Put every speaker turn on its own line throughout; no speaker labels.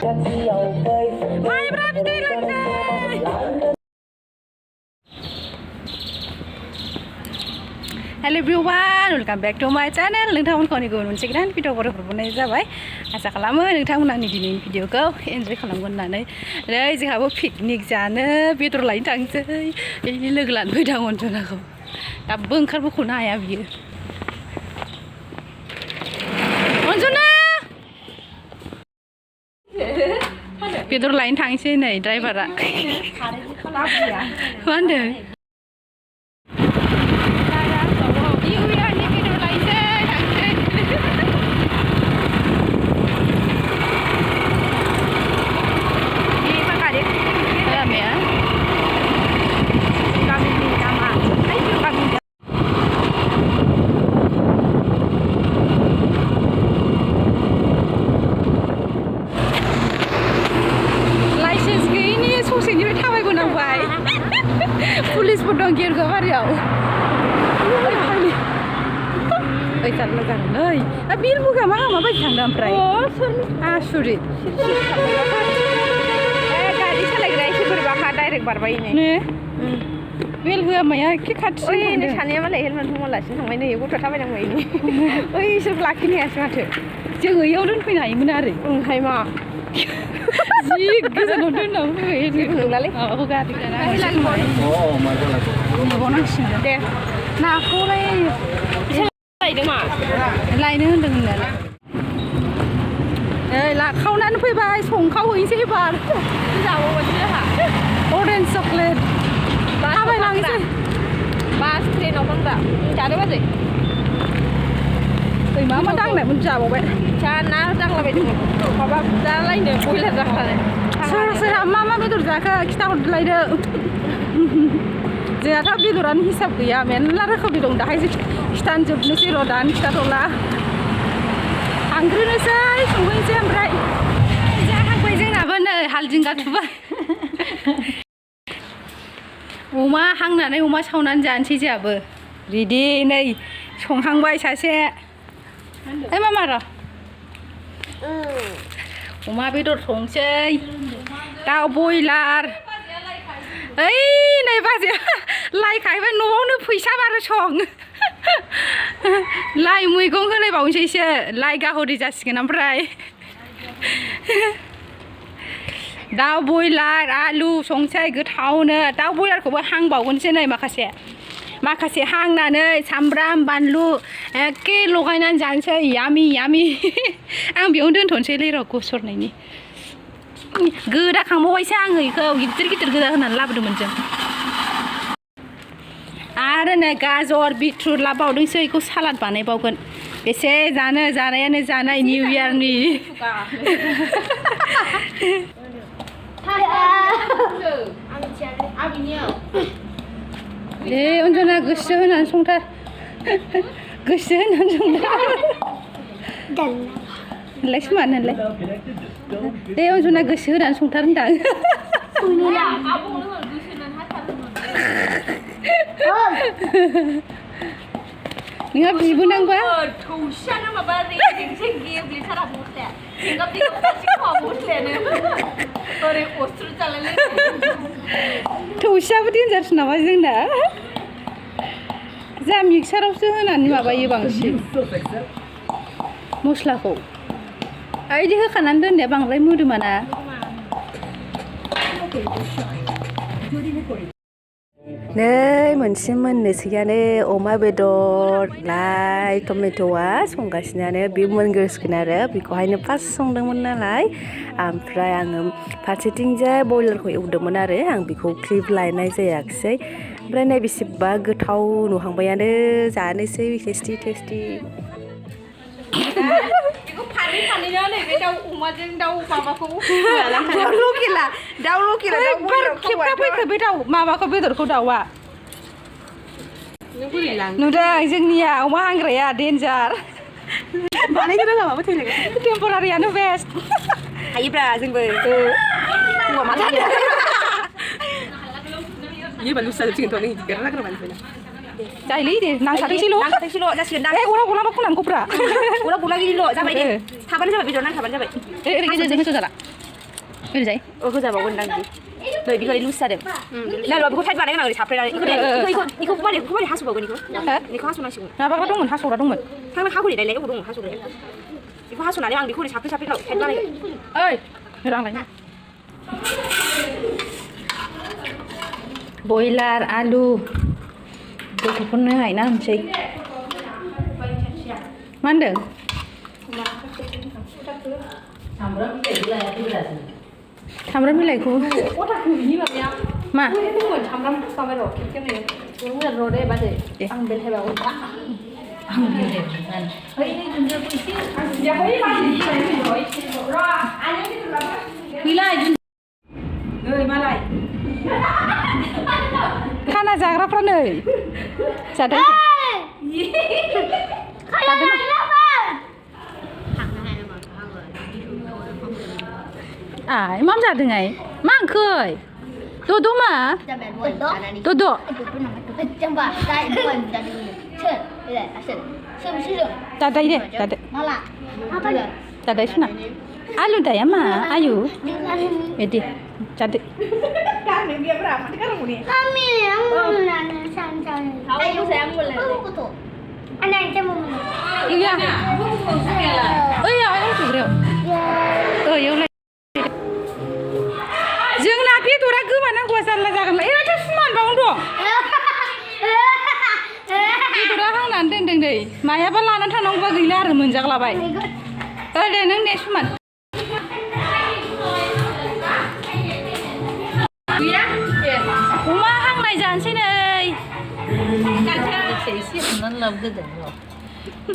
माइब्रा बिदै लोंसै hello everyone welcome back to my channel नोंथांमोनखौ आंनि गुबुन मोनसे गोदान भिडिअ हरनाय जाबाय आसा खालामो नोंथांमोना आंनि दिनैनि भिडिअखौ एन्जय खालामगोन होननानै नै जोंहाबो पिकनिक जानो बेदर लायनो थांसै बेनि लोगो लानो फैदों अनजनाखौ दाबो ओंखारबोख'नो हाया बियो अनजना बेदर लायनो थांसै नै ड्राइभारा मा होनदों पुलिसफोर दं गिरगाबारियाव ओइ जारला जागोन नै बिरबुगा माबायदि थांदों ओमफ्राय आसुरित गारि सालायग्रा एसे बोरैबाखा डाइरेक्ट बारबाय ने बेल होआ माया एखे खाथि सानैया मालाय हेलमेट हमलासिनो थांबाय नै गथ' थाबायनांबाय ओइ इसोर लाखिनो हायासै माथो जों ओइयाव दोनफैनो हायोमोन आरो ओंहाय मा जि गोजानाव दोननांगौ नोंलालै माबाखौ गारि नेबावनांसिगोन दे नाखौलाय लायदों मा लायनो होनदों होननायालाय नै लाखावनानै फैबाय संखावहैनोसै एबार जाबावबायसो जोंहा अरेन्ज चक्लेट थाबायलांसै बास ट्रेनाव थांग्रा जानो बाजै ओइ मा दांनायमोन जाबावबाय जा ना दांलाबायदोंमोन माबा जालायनो बयलार जाखानाय सोर मा बेदर जाखो खिथाहरलायदो जोंहाथ' बेदरानो हिसाब गैया मेरला रोखोमनि दं दाहायसो खिथानोजोबनोसै र' दानो खिथाथ'ला थांग्रोनोसै संहैनोसै ओमफ्राय जाहांबाय जोंनाबो नै हालजिंगा थुबाय अमा हांनानै अमा सावनानै जानोसै जोंहाबो रेडि नै संहांबाय सासे ओइ मामा र' अमा बेदर संसै दाउ बयलार ओइ नै बाजैया लाइ खाहैबाय न'आवनो फैसा बारो सं लाइ मैगं होलायबावनोसैसो लाइ गाहरि जासिगोन ओमफ्राय दाउ बयलार आलु संसै गोथावनो दाउ बयलारखौबो हांबावगोनसो नै माखासे हांनानै सामब्राम बानलु एखे लगायनानै जानोसै यामि यामि आं बेयावनो दोनथ'नोसैलै र' गसरनायनि गोदाखांबावबायसो आङो बेखौ गिदिर गिदिर गोदा होनानै लाबोदोंमोन जों आरो नै गाजर बिटरुट लाबोबावदोंसो बेखौ सालाद बानायबावगोन बेसे जानायानो जानाय निउ इयारनि दे अनजना गोसो होनानै संथार होनलाय खोमानो होनलाय दे अनजना गोसो होनानै संथार होनदां नोंहा बिबोनांबा थौसियानो माबा रेजेंसो गेब्लेथारा मस्लाया जेंगाब मस्लायानो ओरै अस्त्र जालायलाय थौसियाबो देन्जारसो नामा जोंना जा मिक्सारावसो होनानै माबायो बांसिन मस्लाखौ बिदि होखानानै दोननाया बांद्राय मोदोमाना नै मोनसे मोननोसैयानो अमा बेदर लाइ टमेट'आ संगासिनो बे मोनग्रोसिगोन आरो बेखौहायनो फार्स्ट संदोंमोन नालाय ओमफ्राय आङो फारसेथिंजाय बयलारखौ एवदोंमोन आरो आं बेखौ क्लिप लायनाय जायाखिसै ओमफ्राय नै बेसेबा गोथाव नुहांबायानो जानोसै टेस्टि फानैनो नैबे दाउ अमाजों दाउ माबाखौ दाउ लकेला खेबना फैखो बे दाउ माबाखौ बेदरखौ दाउआ नुदों जोंनिया अमा हांग्राया डेन्जार बानायनो रोङा माबा थैलाय टेम्परारियानो बेस्ट हायोब्रा जोंबो हौवा मा जादों ये बालु जाजोबसिगोनथ' नों देरना नागिरबानो जायोलै दे नांखाथोंसैल' जासिगोन दां गला गला खनांगौब्रा गला गला गिदिल' जाबाय दे थाबानो जाबाय बेदर नांथाबानो जाबाय ओरै गेजेरजों होसो जाला
ओरैजाय
होजाबावगोनदां बिदि नै बेखौ लुज जादों नालाय बेखौ टाइट बानायगोन आं साफ्रेनानै इखौ माने हास'बावगोन इखौ हास'नांसिगोन
माबाग्रा दंमोन हास'ग्रा दंमोन
थांनो हाख'रि दायलाय अबाव दङ हास'ग्राया बेखौ हास'नानै आं बेखौ ओरै साफ्रे टाइट बानायगोन
ओइ रांलाय बयलार आलु गथ'फोरनो हायना होनसै मा होनदों सामब्राम बिलाइखौ मा
सामब्राम सामब्राम र' खेबखेबनो र' दे बाजै आं बेलथायबावो आं बेलथायबावगोन फैलाय नै मालाय
खाना जाग्राफ्रा नै जादों ai mắm ra từ ngày má ăn khơi đồ đồ mà đồ đồ ta đây đi ta đây xuống nào alu đây mà ayu đi ta đây iya oh iya ayam juga oh iya जोंना बेदरा गोमानांगौआ जारला जागोनलाय एथ' समान बावनो दं बेदरा हांनानै दोनदों नै मायाबा लानानै थांनांगौबा गैला आरो मोनजाग्लाबाय दे नों दे समान अमा हांनाय जानोसै नै
एसे हमनानै लाबोदो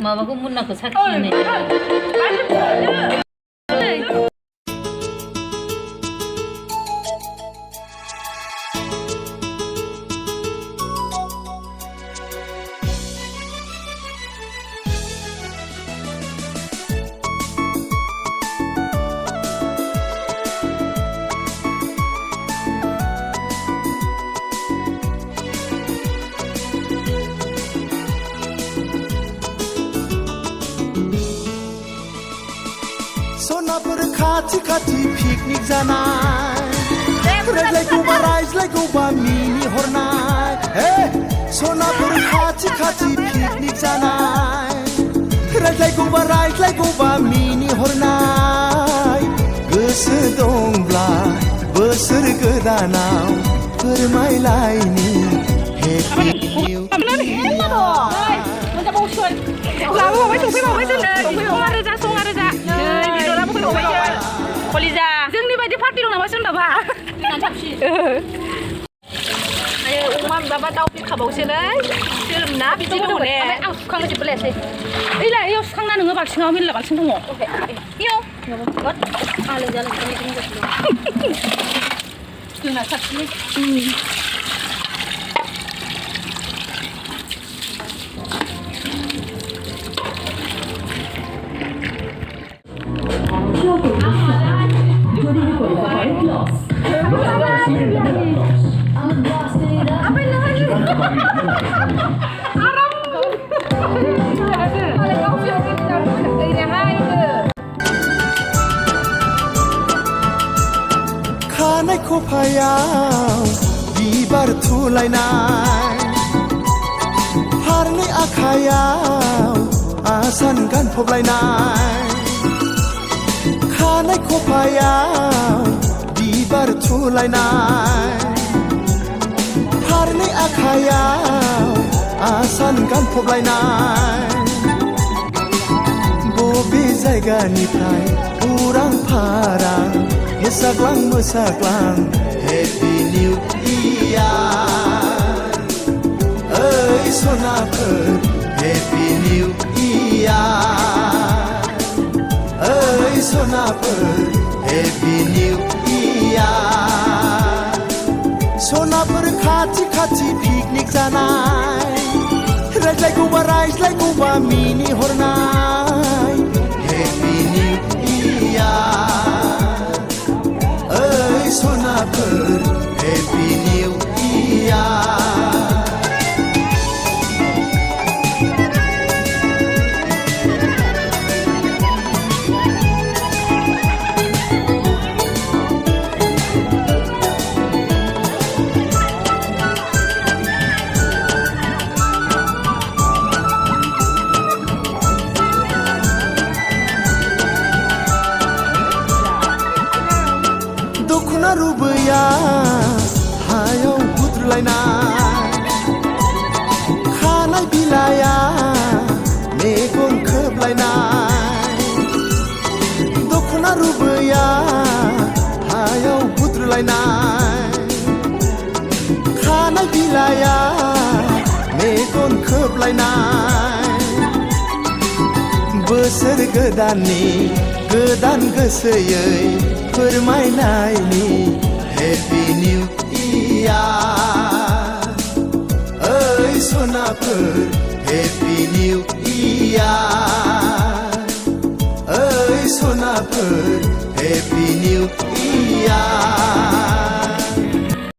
माबाखौ मुन्नाखौ साखिनाय
सोनापुर खाथि खाथि पिकनिक जानाय रायज्लायगौबा रायज्लायगौबा मिनि हरनाय हे सोनापुर खाथि खाथि पिकनिक जानाय रायज्लायगौबा रायज्लायगौबा मिनि हरनाय गोसो दंब्ला बोसोर गोदानाव फोरमायलायनि हेपि निउ
लाबोबावबाय संफैबावबाय जोंनो संना रोजा नै बेदराबो फैबावबाय कलिजा जोंनि बायदि पार्टि दं नामा सोरनाबा आयो अमा माबा दाउ बिखाबावसोलै सोरना बिदि दङ ने आं सुखांनो जोबलायासै ओइलाय इयाव सुखांना नोङो बाल्थिङाव मेरला बाल्थिं दङ इयाव आलो जालो जोंना साबसिन
खानाय खफायाव बिबार थुलायनाय फारनै आखायाव आसान गानफबलायनाय खानाय खफायाव बिबार थुलायनाय फारनै आखायाव आसान गानफबलायनाय बबे जायगानिफ्राय उरां फारां मोसाग्लां मोसाग्लां हेपि निउ इयार ओइ सनाफोर हेपि निउ इयार ओइ सनाफोर हेपि निउ इयार सनाफोर खाथि खाथि पिकनिक जानाय रायज्लायगौबा रायज्लायगौबा मिनि हरनाय हेपि निउ इयार ओइ सनाफोर हेपि निउ इयार दख'ना रुबैया हायाव बुद्रुलायनाय खानाय बिलाइया मेगन खोबलायनाय दख'ना रुबैया हायाव बुद्रुलायनाय खानाय बिलाइया मेगन खोबलायनाय बोसोर गोदाननि गोदान गोसोयै फोरमायनायनि हेपि निउ इयार ओइ सनाफोर हेपि निउ इयार ओइ सनाफोर हेपि निउ इयार